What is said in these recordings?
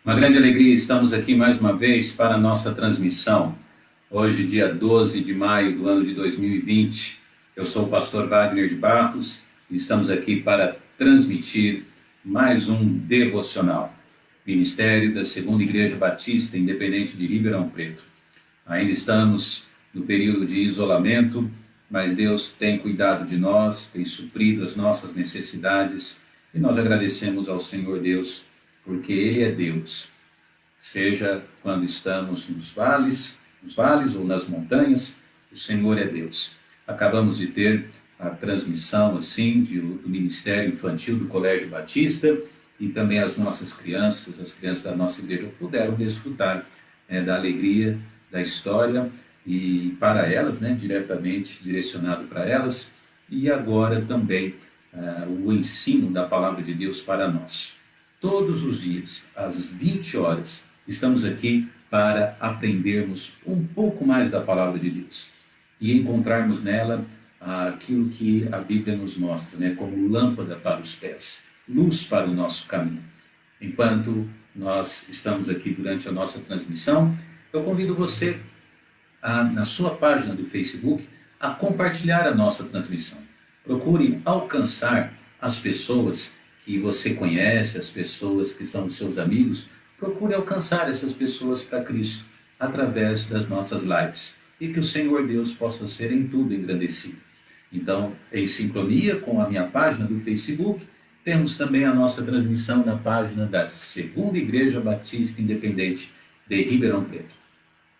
Uma grande alegria, estamos aqui mais uma vez para a nossa transmissão. Hoje, dia 12 de maio do ano de 2020, eu sou o pastor Wagner de Barros e estamos aqui para transmitir mais um devocional. Ministério da Segunda Igreja Batista Independente de Ribeirão Preto. Ainda estamos no período de isolamento, mas Deus tem cuidado de nós, tem suprido as nossas necessidades e nós agradecemos ao Senhor Deus, porque Ele é Deus. Seja quando estamos nos vales ou nas montanhas, o Senhor é Deus. Acabamos de ter a transmissão assim do Ministério Infantil do Colégio Batista e também as nossas crianças, as crianças da nossa igreja puderam desfrutar da alegria da história e para elas, diretamente direcionado para elas, e agora também o ensino da palavra de Deus para nós. Todos os dias, às 20 horas, estamos aqui para aprendermos um pouco mais da palavra de Deus e encontrarmos nela aquilo que a Bíblia nos mostra, como lâmpada para os pés, luz para o nosso caminho. Enquanto nós estamos aqui durante a nossa transmissão, eu convido você, na sua página do Facebook, a compartilhar a nossa transmissão. Procure alcançar as pessoas que você conhece, as pessoas que são seus amigos. Procure alcançar essas pessoas para Cristo através das nossas lives e que o Senhor Deus possa ser em tudo engrandecido. Então, em sincronia com a minha página do Facebook, temos também a nossa transmissão na página da Segunda Igreja Batista Independente de Ribeirão Preto.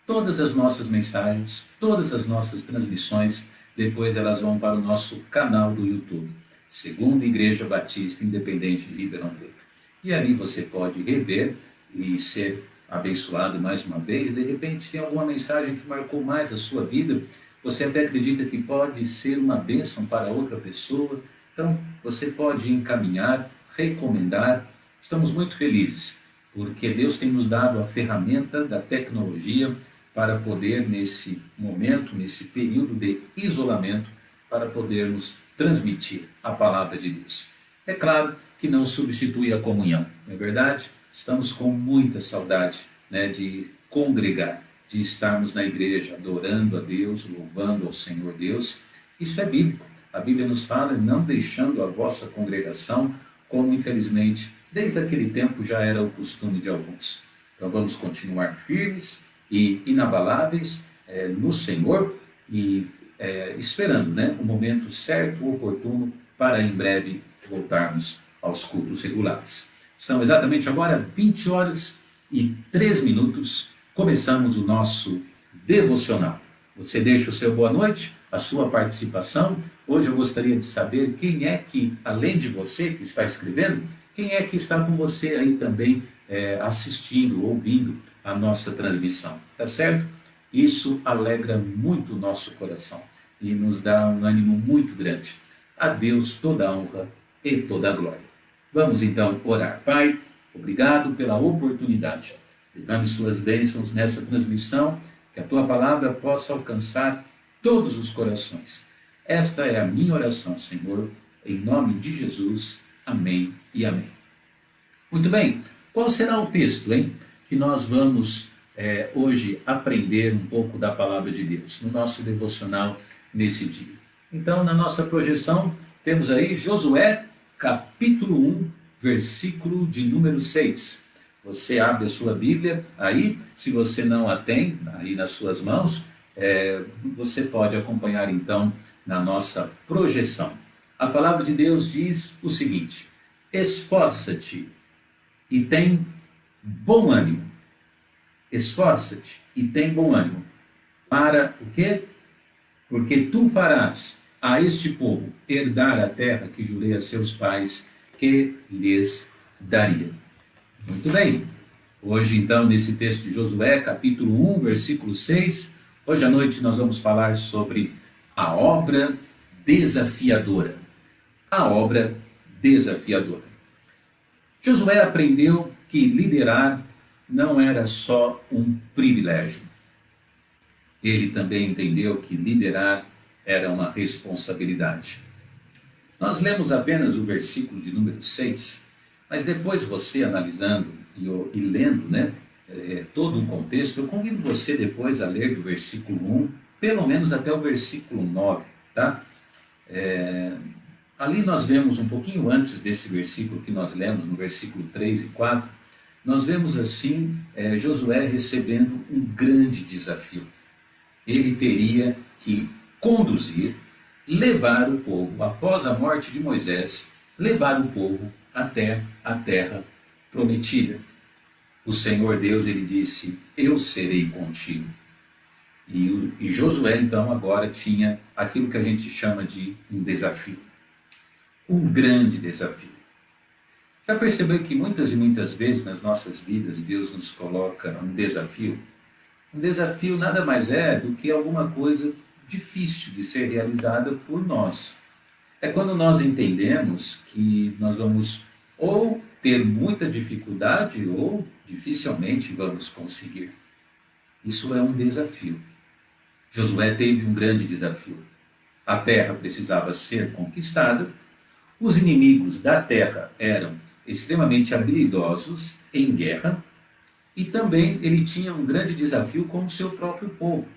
Todas as nossas mensagens, todas as nossas transmissões, depois elas vão para o nosso canal do YouTube, Segunda Igreja Batista Independente de Ribeirão Preto. E ali você pode rever e ser abençoado mais uma vez. De repente tem alguma mensagem que marcou mais a sua vida, você até acredita que pode ser uma bênção para outra pessoa, então você pode encaminhar, recomendar. Estamos muito felizes, porque Deus tem nos dado a ferramenta da tecnologia para poder, nesse momento, nesse período de isolamento, para podermos transmitir a palavra de Deus. É claro que não substitui a comunhão, não é verdade? Estamos com muita saudade de congregar, de estarmos na igreja adorando a Deus, louvando ao Senhor Deus. Isso é bíblico. A Bíblia nos fala, não deixando a vossa congregação, como infelizmente desde aquele tempo já era o costume de alguns. Então vamos continuar firmes e inabaláveis no Senhor e esperando o momento certo, oportuno, para em breve voltarmos aos cultos regulares. São exatamente agora 20 horas e 3 minutos, começamos o nosso devocional. Você deixa o seu boa noite, a sua participação. Hoje eu gostaria de saber quem é que, além de você que está escrevendo, quem é que está com você aí também assistindo, ouvindo a nossa transmissão, tá certo? Isso alegra muito o nosso coração e nos dá um ânimo muito grande. A Deus toda a honra e toda a glória. Vamos então orar. Pai, obrigado pela oportunidade. Derrame suas bênçãos nessa transmissão, que a tua palavra possa alcançar todos os corações. Esta é a minha oração, Senhor, em nome de Jesus. Amém e amém. Muito bem, qual será o texto, que nós vamos hoje aprender um pouco da palavra de Deus, no nosso devocional nesse dia? Então, na nossa projeção, temos aí Josué, capítulo 1, versículo de número 6. Você abre a sua Bíblia aí, se você não a tem aí nas suas mãos, você pode acompanhar então na nossa projeção. A palavra de Deus diz o seguinte: esforça-te e tem bom ânimo. Esforça-te e tem bom ânimo. Para o quê? Porque tu farás a este povo herdar a terra que jurei a seus pais que lhes daria. Muito bem. Hoje então, nesse texto de Josué, capítulo 1, versículo 6, hoje à noite nós vamos falar sobre a obra desafiadora. A obra desafiadora. Josué aprendeu que liderar não era só um privilégio. Ele também entendeu que liderar era uma responsabilidade. Nós lemos apenas o versículo de número 6, mas depois você analisando e lendo, né, todo um contexto, eu convido você depois a ler do versículo 1, pelo menos até o versículo 9, tá? Ali nós vemos um pouquinho antes desse versículo que nós lemos, no versículo 3 e 4, nós vemos assim Josué recebendo um grande desafio. Ele teria que conduzir, levar o povo, após a morte de Moisés, levar o povo até a terra prometida. O Senhor Deus, ele disse, eu serei contigo. E Josué, então, agora tinha aquilo que a gente chama de um desafio. Um grande desafio. Já percebeu que muitas e muitas vezes nas nossas vidas Deus nos coloca um desafio? Um desafio nada mais é do que alguma coisa difícil de ser realizada por nós. É quando nós entendemos que nós vamos ou ter muita dificuldade ou dificilmente vamos conseguir. Isso é um desafio. Josué teve um grande desafio. A terra precisava ser conquistada. Os inimigos da terra eram extremamente habilidosos em guerra. E também ele tinha um grande desafio com o seu próprio povo.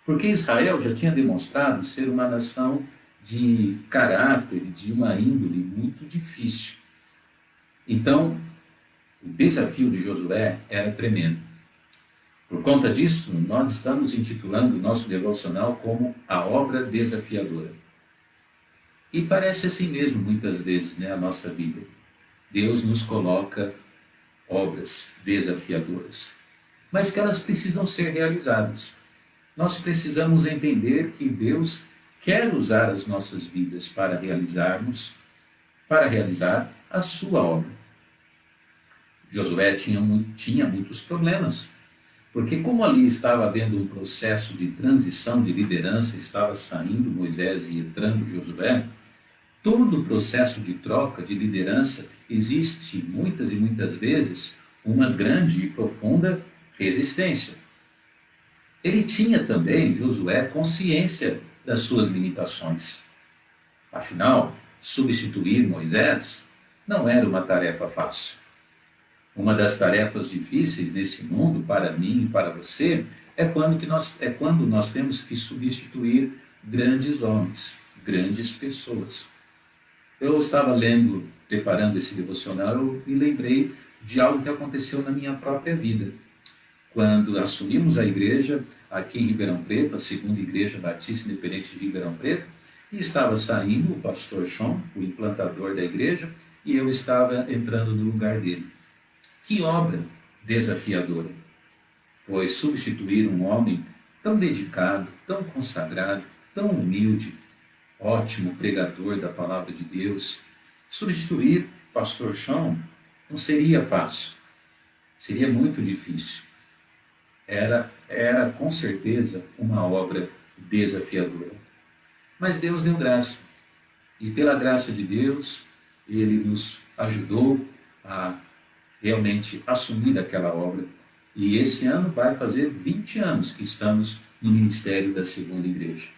Porque Israel já tinha demonstrado ser uma nação de caráter, de uma índole muito difícil. Então, o desafio de Josué era tremendo. Por conta disso, nós estamos intitulando o nosso devocional como A Obra Desafiadora. E parece assim mesmo, muitas vezes, né, a nossa vida. Deus nos coloca obras desafiadoras, mas que elas precisam ser realizadas. Nós precisamos entender que Deus quer usar as nossas vidas para realizar a sua obra. Josué tinha muitos problemas, porque como ali estava havendo um processo de transição de liderança, estava saindo Moisés e entrando Josué, todo o processo de troca de liderança existe muitas e muitas vezes uma grande e profunda resistência. Ele tinha também, Josué, consciência das suas limitações. Afinal, substituir Moisés não era uma tarefa fácil. Uma das tarefas difíceis nesse mundo, para mim e para você, é quando nós temos que substituir grandes homens, grandes pessoas. Eu estava lendo, preparando esse devocional, e lembrei de algo que aconteceu na minha própria vida. Quando assumimos a igreja aqui em Ribeirão Preto, a segunda igreja batista independente de Ribeirão Preto, e estava saindo o pastor Sean, o implantador da igreja, e eu estava entrando no lugar dele. Que obra desafiadora! Pois substituir um homem tão dedicado, tão consagrado, tão humilde, ótimo pregador da palavra de Deus, substituir pastor Sean não seria fácil, seria muito difícil. Era com certeza uma obra desafiadora. Mas Deus deu graça, e pela graça de Deus, Ele nos ajudou a realmente assumir aquela obra. E esse ano vai fazer 20 anos que estamos no ministério da segunda igreja.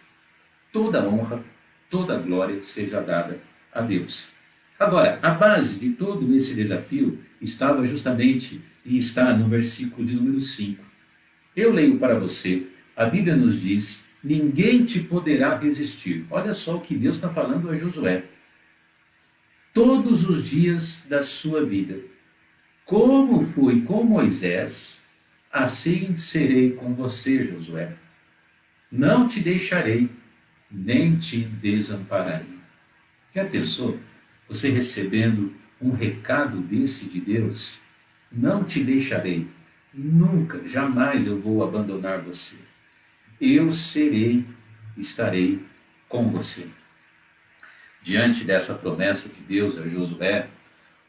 Toda a honra, toda a glória seja dada a Deus. Agora, a base de todo esse desafio estava justamente, e está no versículo de número 5. Eu leio para você, a Bíblia nos diz, ninguém te poderá resistir. Olha só o que Deus está falando a Josué. Todos os dias da sua vida, como fui com Moisés, assim serei com você, Josué. Não te deixarei, nem te desampararei. Já pensou? Você recebendo um recado desse de Deus? Não te deixarei, nunca, jamais eu vou abandonar você. Eu estarei com você. Diante dessa promessa de Deus a Josué,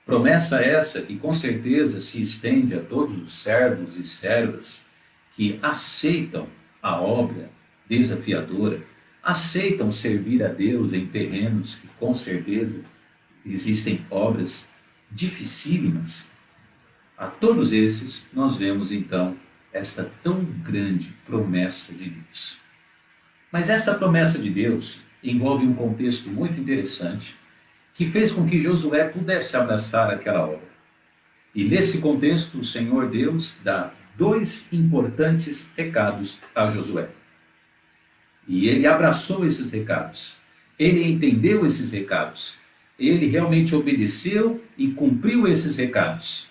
promessa essa que com certeza se estende a todos os servos e servas que aceitam a obra desafiadora, aceitam servir a Deus em terrenos que com certeza existem obras dificílimas. A todos esses nós vemos então esta tão grande promessa de Deus. Mas essa promessa de Deus envolve um contexto muito interessante que fez com que Josué pudesse abraçar aquela obra. E nesse contexto, o Senhor Deus dá dois importantes recados a Josué. E ele abraçou esses recados, ele entendeu esses recados, ele realmente obedeceu e cumpriu esses recados.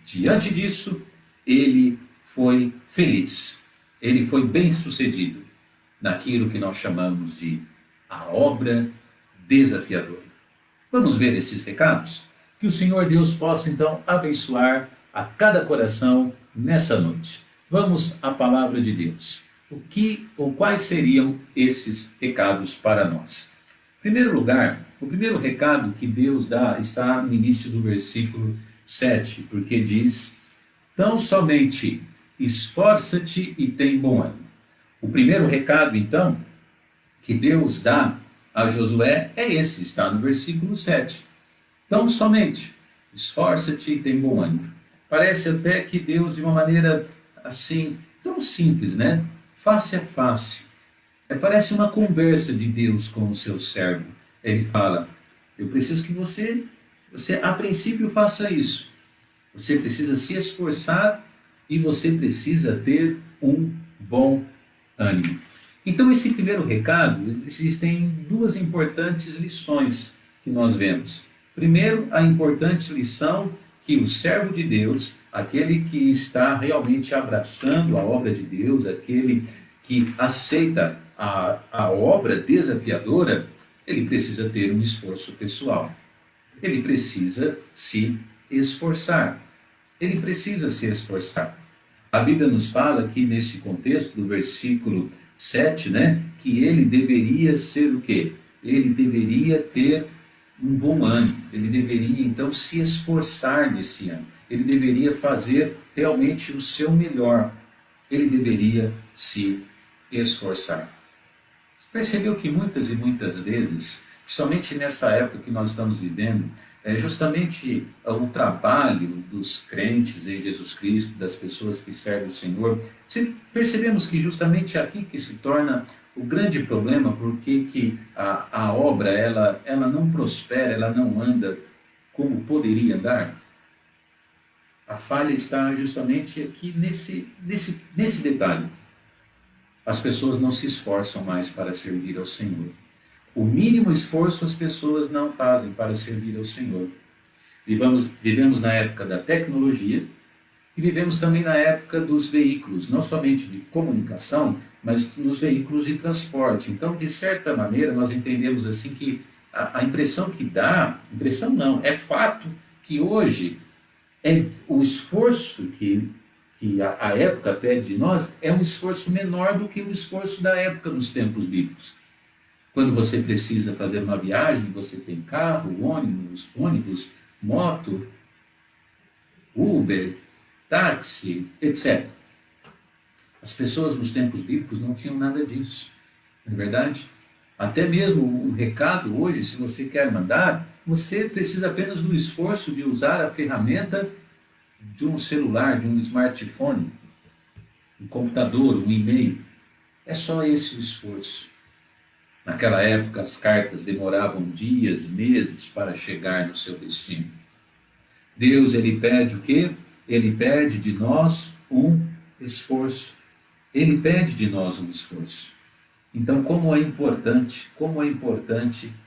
Diante disso, ele foi feliz, ele foi bem-sucedido naquilo que nós chamamos de a obra desafiadora. Vamos ver esses recados? Que o Senhor Deus possa então abençoar a cada coração nessa noite. Vamos à palavra de Deus. O que ou quais seriam esses recados para nós? Em primeiro lugar, o primeiro recado que Deus dá está no início do versículo 7, porque diz: tão somente esforça-te e tem bom ânimo. O primeiro recado, então, que Deus dá a Josué é esse, está no versículo 7. Tão somente esforça-te e tem bom ânimo. Parece até que Deus, de uma maneira assim, tão simples, né? Face a face. Parece uma conversa de Deus com o seu servo. Ele fala: eu preciso que você a princípio faça isso. Você precisa se esforçar e você precisa ter um bom ânimo. Então, esse primeiro recado, existem duas importantes lições que nós vemos. Primeiro, a importante lição que o servo de Deus, aquele que está realmente abraçando a obra de Deus, aquele que aceita a obra desafiadora, ele precisa ter um esforço pessoal. Ele precisa se esforçar. Ele precisa se esforçar. A Bíblia nos fala aqui nesse contexto do versículo 7, né, que ele deveria ser o quê? Ele deveria ter um bom ânimo, ele deveria então se esforçar nesse ano, ele deveria fazer realmente o seu melhor, ele deveria se esforçar. Percebeu que muitas e muitas vezes, principalmente nessa época que nós estamos vivendo, justamente o trabalho dos crentes em Jesus Cristo, das pessoas que servem o Senhor, percebemos que justamente aqui que se torna o grande problema, porque que a obra ela não prospera, ela não anda como poderia andar. A falha está justamente aqui nesse detalhe. As pessoas não se esforçam mais para servir ao Senhor. O mínimo esforço as pessoas não fazem para servir ao Senhor. Vivemos na época da tecnologia e vivemos também na época dos veículos, não somente de comunicação, mas nos veículos de transporte. Então, de certa maneira, nós entendemos assim que a impressão que dá, impressão não, é fato que hoje o esforço que a época pede de nós é um esforço menor do que o esforço da época dos tempos bíblicos. Quando você precisa fazer uma viagem, você tem carro, ônibus, moto, Uber, táxi, etc. As pessoas nos tempos bíblicos não tinham nada disso, não é verdade? Até mesmo o recado hoje, se você quer mandar, você precisa apenas do esforço de usar a ferramenta de um celular, de um smartphone, um computador, um e-mail. É só esse o esforço. Naquela época, as cartas demoravam dias, meses para chegar no seu destino. Deus, ele pede o quê? Ele pede de nós um esforço. Ele pede de nós um esforço. Então, como é importante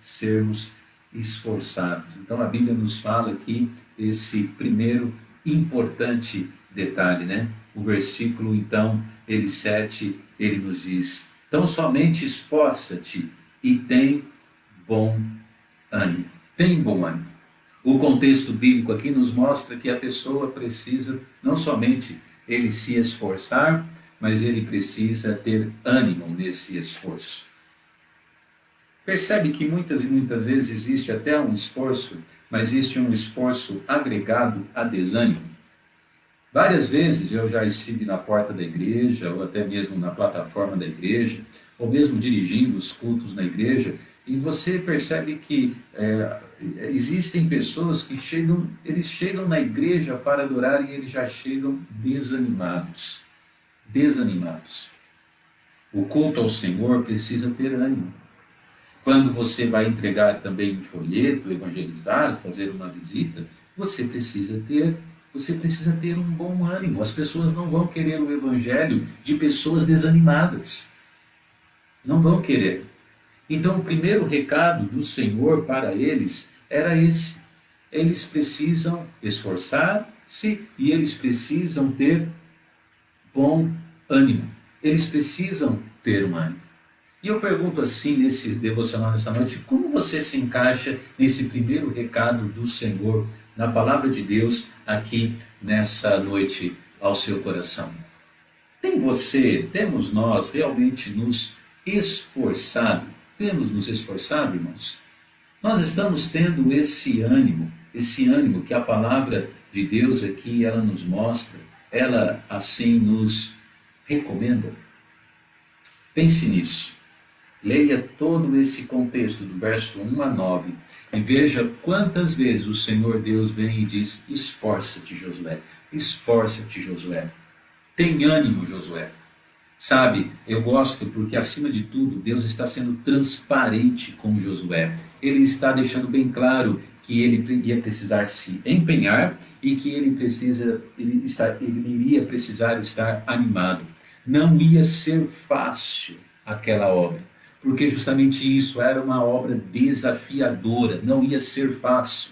sermos esforçados. Então, a Bíblia nos fala aqui esse primeiro importante detalhe, né? O versículo, então, 7, ele nos diz: então somente esforça-te e tem bom ânimo. Tem bom ânimo. O contexto bíblico aqui nos mostra que a pessoa precisa não somente ele se esforçar, mas ele precisa ter ânimo nesse esforço. Percebe que muitas e muitas vezes existe até um esforço, mas existe um esforço agregado a desânimo. Várias vezes eu já estive na porta da igreja, ou até mesmo na plataforma da igreja, ou mesmo dirigindo os cultos na igreja, e você percebe que existem pessoas que eles chegam na igreja para adorar e eles já chegam desanimados. O culto ao Senhor precisa ter ânimo. Quando você vai entregar também um folheto, evangelizar, fazer uma visita, você precisa ter você precisa ter um bom ânimo. As pessoas não vão querer o evangelho de pessoas desanimadas. Não vão querer. Então, o primeiro recado do Senhor para eles era esse. Eles precisam esforçar-se e eles precisam ter bom ânimo. Eles precisam ter um ânimo. E eu pergunto assim, nesse devocional nessa noite, como você se encaixa nesse primeiro recado do Senhor, na palavra de Deus, aqui nessa noite ao seu coração? Temos nós realmente nos esforçado? Temos nos esforçado, irmãos? Nós estamos tendo esse ânimo que a palavra de Deus aqui, ela nos mostra, ela assim nos recomenda? Pense nisso. Leia todo esse contexto do verso 1 a 9 e veja quantas vezes o Senhor Deus vem e diz: esforça-te, Josué, esforça-te, Josué, tem ânimo, Josué. Sabe, eu gosto porque acima de tudo Deus está sendo transparente com Josué. Ele está deixando bem claro que ele ia precisar se empenhar e que ele iria precisar estar animado. Não ia ser fácil aquela obra, porque justamente isso era uma obra desafiadora, não ia ser fácil.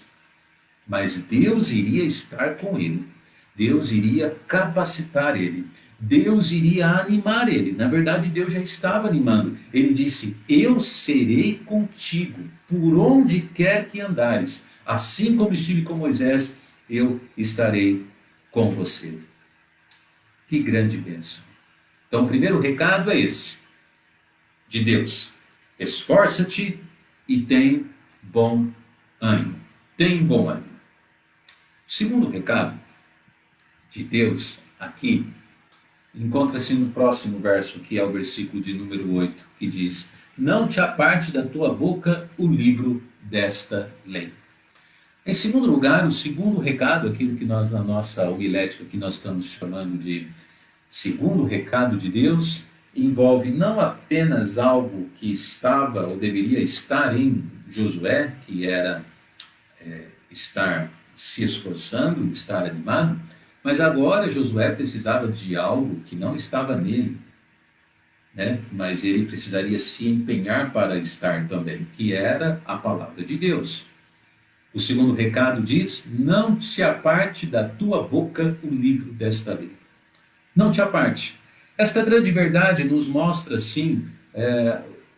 Mas Deus iria estar com ele, Deus iria capacitar ele, Deus iria animar ele. Na verdade, Deus já estava animando. Ele disse: eu serei contigo, por onde quer que andares. Assim como estive com Moisés, eu estarei com você. Que grande bênção. Então, o primeiro recado é esse, de Deus: esforça-te e tem bom ânimo. Tem bom ânimo. O segundo recado de Deus aqui encontra-se no próximo verso, que é o versículo de número 8, que diz: não te aparte da tua boca o livro desta lei. Em segundo lugar, o segundo recado, aquilo que nós na nossa homilética que nós estamos chamando de segundo recado de Deus, envolve não apenas algo que estava ou deveria estar em Josué, que era estar se esforçando, estar animado, mas agora Josué precisava de algo que não estava nele, né? Mas ele precisaria se empenhar para estar também, que era a palavra de Deus. O segundo recado diz: não te aparte da tua boca o livro desta lei. Não te aparte. Esta grande verdade nos mostra, sim,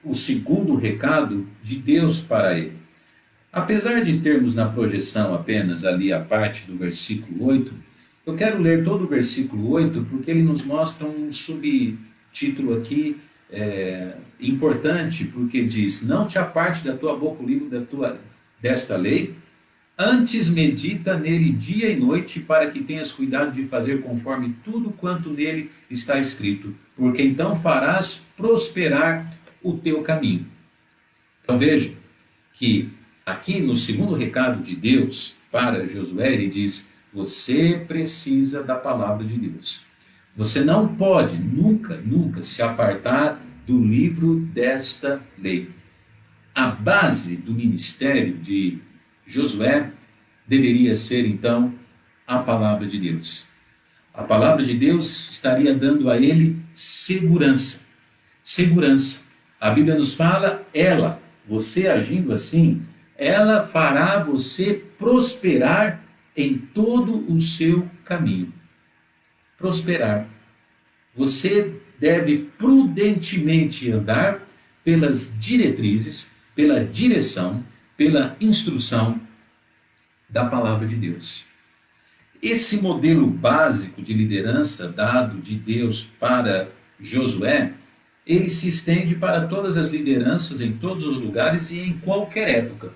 o segundo recado de Deus para ele. Apesar de termos na projeção apenas ali a parte do versículo 8, eu quero ler todo o versículo 8, porque ele nos mostra um subtítulo aqui importante, porque diz: não te aparte da tua boca o livro desta lei, antes medita nele dia e noite, para que tenhas cuidado de fazer conforme tudo quanto nele está escrito, porque então farás prosperar o teu caminho. Então veja que aqui no segundo recado de Deus para Josué, ele diz: você precisa da palavra de Deus. Você não pode nunca se apartar do livro desta lei. A base do ministério de Josué deveria ser então a palavra de Deus. A palavra de Deus estaria dando a ele segurança. Segurança. A Bíblia nos fala, você agindo assim, ela fará você prosperar em todo o seu caminho. Prosperar. Você deve prudentemente andar pelas diretrizes, pela direção, pela instrução da palavra de Deus. Esse modelo básico de liderança dado de Deus para Josué, ele se estende para todas as lideranças, em todos os lugares e em qualquer época.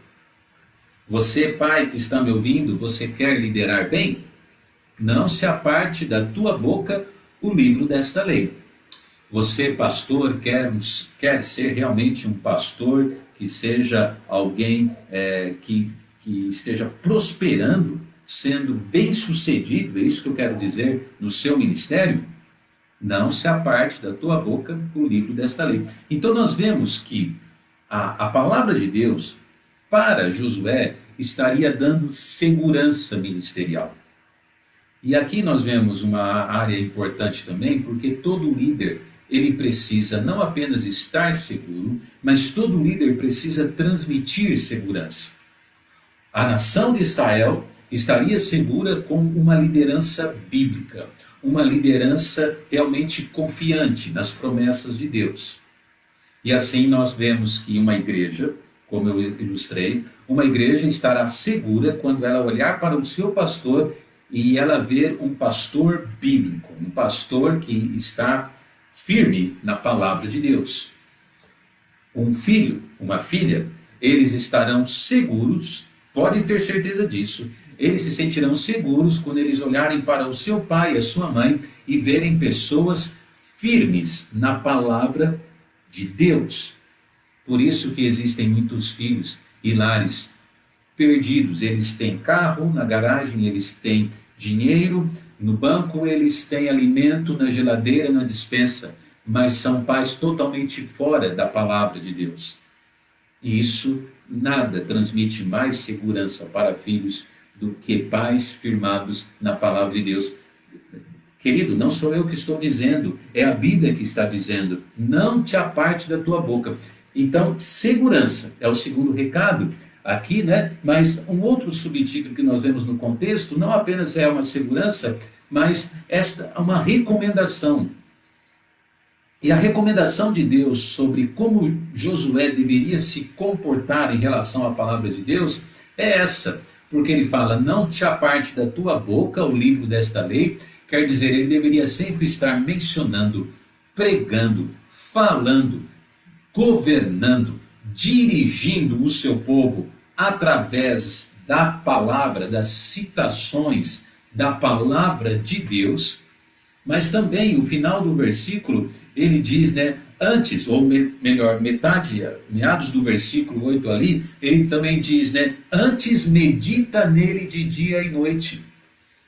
Você, pai que está me ouvindo, você quer liderar bem? Não se aparte da tua boca o livro desta lei. Você, pastor, quer ser realmente um pastor que seja alguém que esteja prosperando, sendo bem-sucedido, é isso que eu quero dizer, no seu ministério? Não se aparte da tua boca o livro desta lei. Então nós vemos que a palavra de Deus para Josué estaria dando segurança ministerial. E aqui nós vemos uma área importante também, porque todo líder, ele precisa não apenas estar seguro, mas todo líder precisa transmitir segurança. A nação de Israel estaria segura com uma liderança bíblica, uma liderança realmente confiante nas promessas de Deus. E assim nós vemos que uma igreja, como eu ilustrei, uma igreja estará segura quando ela olhar para o seu pastor e ela ver um pastor bíblico, um pastor que está firme na palavra de Deus. Um filho, uma filha, eles estarão seguros, podem ter certeza disso, eles se sentirão seguros quando eles olharem para o seu pai e a sua mãe e verem pessoas firmes na palavra de Deus. Por isso que existem muitos filhos e lares perdidos. Eles têm carro na garagem, eles têm dinheiro no banco, eles têm alimento na geladeira, na despensa, mas são pais totalmente fora da palavra de Deus. E isso nada transmite mais segurança para filhos do que pais firmados na palavra de Deus. Querido, não sou eu que estou dizendo, é a Bíblia que está dizendo, não te aparte da tua boca. Então, segurança é o segundo recado aqui, né? Mas um outro subtítulo que nós vemos no contexto, não apenas é uma segurança, mas esta é uma recomendação. E a recomendação de Deus sobre como Josué deveria se comportar em relação à palavra de Deus é essa, porque ele fala, não te aparte da tua boca o livro desta lei, quer dizer, ele deveria sempre estar mencionando, pregando, falando, governando, dirigindo o seu povo através da palavra, das citações da palavra de Deus. Mas também o final do versículo, ele diz, né, antes, ou melhor, meados do versículo 8 ali, ele também diz, né, antes medita nele de dia e noite.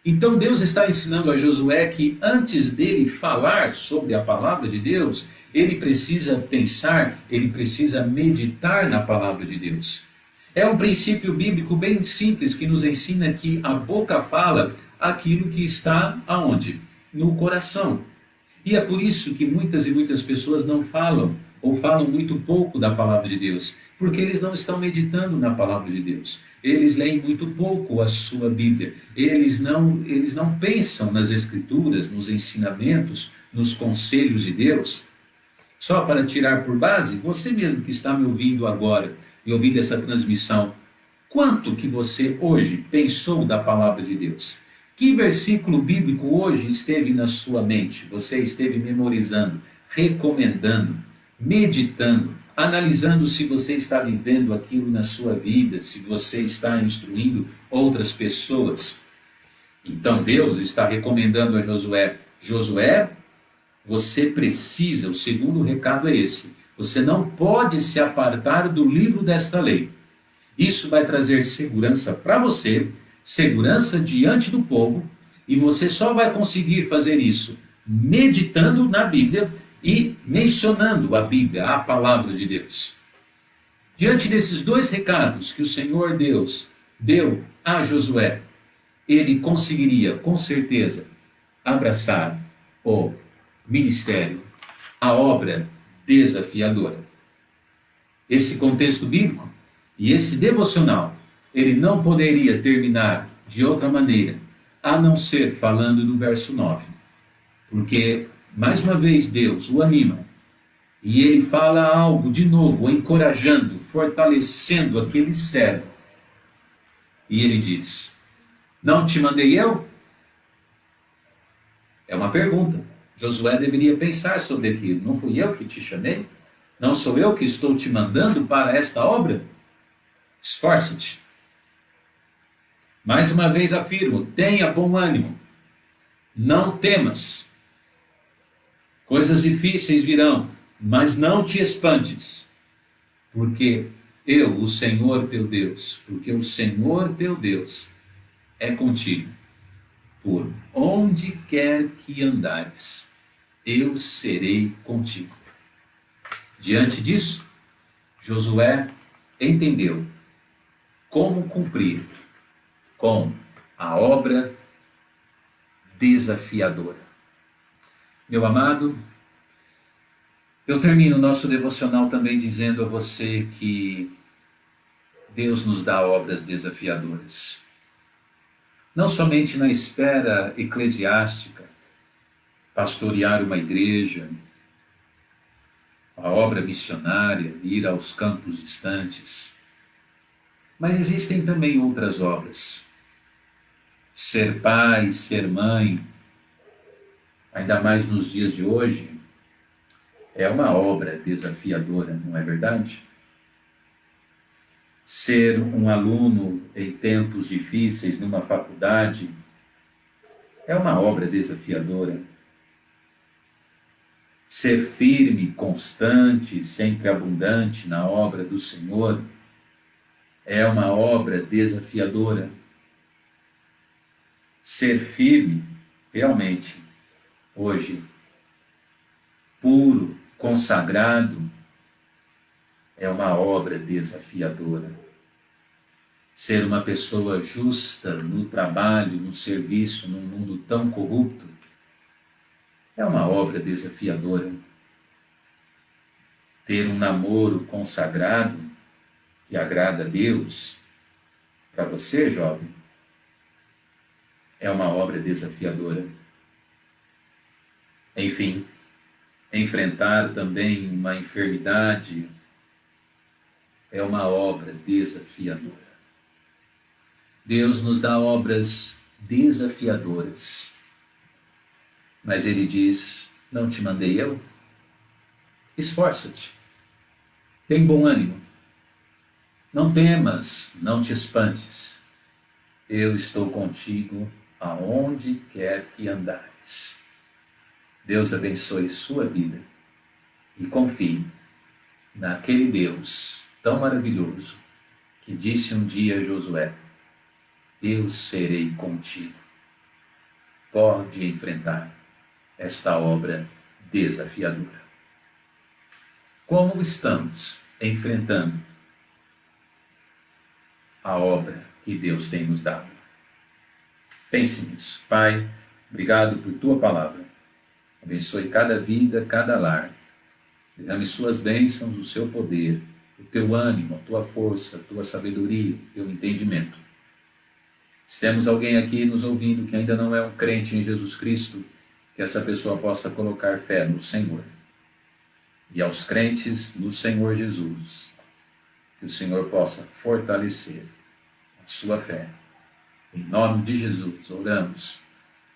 Então Deus está ensinando a Josué que antes dele falar sobre a palavra de Deus, ele precisa pensar, ele precisa meditar na palavra de Deus. É um princípio bíblico bem simples que nos ensina que a boca fala aquilo que está aonde? No coração. E é por isso que muitas e muitas pessoas não falam, ou falam muito pouco da palavra de Deus, porque eles não estão meditando na palavra de Deus. Eles leem muito pouco a sua Bíblia. Eles não pensam nas Escrituras, nos ensinamentos, nos conselhos de Deus. Só para tirar por base, você mesmo que está me ouvindo agora e ouvindo essa transmissão, quanto que você hoje pensou da palavra de Deus? Que versículo bíblico hoje esteve na sua mente? Você esteve memorizando, recomendando, meditando, analisando se você está vivendo aquilo na sua vida, se você está instruindo outras pessoas. Então Deus está recomendando a Josué, Josué, você precisa, o segundo recado é esse, você não pode se apartar do livro desta lei. Isso vai trazer segurança para você, segurança diante do povo, e você só vai conseguir fazer isso meditando na Bíblia e mencionando a Bíblia, a palavra de Deus. Diante desses dois recados que o Senhor Deus deu a Josué, ele conseguiria com certeza abraçar o ministério, a obra desafiadora. Esse contexto bíblico e esse devocional, ele não poderia terminar de outra maneira, a não ser falando do verso 9. Porque, mais uma vez, Deus o anima. E ele fala algo de novo, encorajando, fortalecendo aquele servo. E ele diz, não te mandei eu? É uma pergunta. Josué deveria pensar sobre aquilo. Não fui eu que te chamei? Não sou eu que estou te mandando para esta obra? Esforce-te. Mais uma vez afirmo, tenha bom ânimo. Não temas. Coisas difíceis virão, mas não te espantes. Porque eu, o Senhor teu Deus, porque o Senhor teu Deus é contigo. Por onde quer que andares, eu serei contigo. Diante disso, Josué entendeu como cumprir com a obra desafiadora. Meu amado, eu termino o nosso devocional também dizendo a você que Deus nos dá obras desafiadoras. Não somente na esfera eclesiástica, pastorear uma igreja, a obra missionária, ir aos campos distantes, mas existem também outras obras. Ser pai, ser mãe, ainda mais nos dias de hoje, é uma obra desafiadora, não é verdade? Ser um aluno em tempos difíceis numa faculdade é uma obra desafiadora. Ser firme, constante, sempre abundante na obra do Senhor é uma obra desafiadora. Ser firme, realmente, hoje, puro, consagrado, é uma obra desafiadora. Ser uma pessoa justa no trabalho, no serviço, num mundo tão corrupto, é uma obra desafiadora. Ter um namoro consagrado, que agrada a Deus, para você, jovem, é uma obra desafiadora. Enfim, enfrentar também uma enfermidade é uma obra desafiadora. Deus nos dá obras desafiadoras, mas Ele diz: não te mandei eu? Esforça-te, tem bom ânimo, não temas, não te espantes, eu estou contigo aonde quer que andares. Deus abençoe sua vida e confie naquele Deus tão maravilhoso que disse um dia a Josué: eu serei contigo. Pode enfrentar esta obra desafiadora. Como estamos enfrentando a obra que Deus tem nos dado? Pense nisso. Pai, obrigado por tua palavra. Abençoe cada vida, cada lar. Derrame suas bênçãos, o seu poder, o teu ânimo, a tua força, a tua sabedoria, o teu entendimento. Se temos alguém aqui nos ouvindo que ainda não é um crente em Jesus Cristo, que essa pessoa possa colocar fé no Senhor. E aos crentes no Senhor Jesus, que o Senhor possa fortalecer a sua fé. Em nome de Jesus, oramos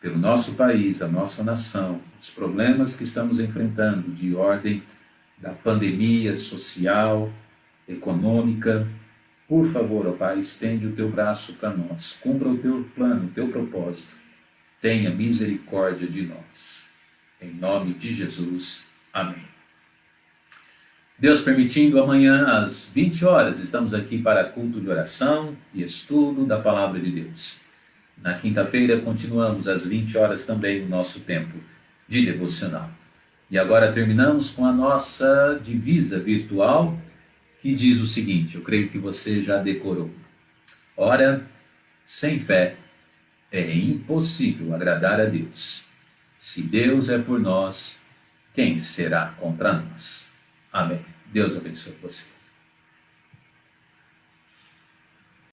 pelo nosso país, a nossa nação, os problemas que estamos enfrentando de ordem da pandemia social, econômica. Por favor, ó Pai, estende o teu braço para nós, cumpra o teu plano, o teu propósito, tenha misericórdia de nós. Em nome de Jesus, amém. Deus permitindo, amanhã às 20 horas, estamos aqui para culto de oração e estudo da Palavra de Deus. Na quinta-feira, continuamos às 20 horas também o nosso tempo de devocional. E agora terminamos com a nossa divisa virtual, que diz o seguinte, eu creio que você já decorou. Ora, sem fé é impossível agradar a Deus. Se Deus é por nós, quem será contra nós? Amém. Deus abençoe você.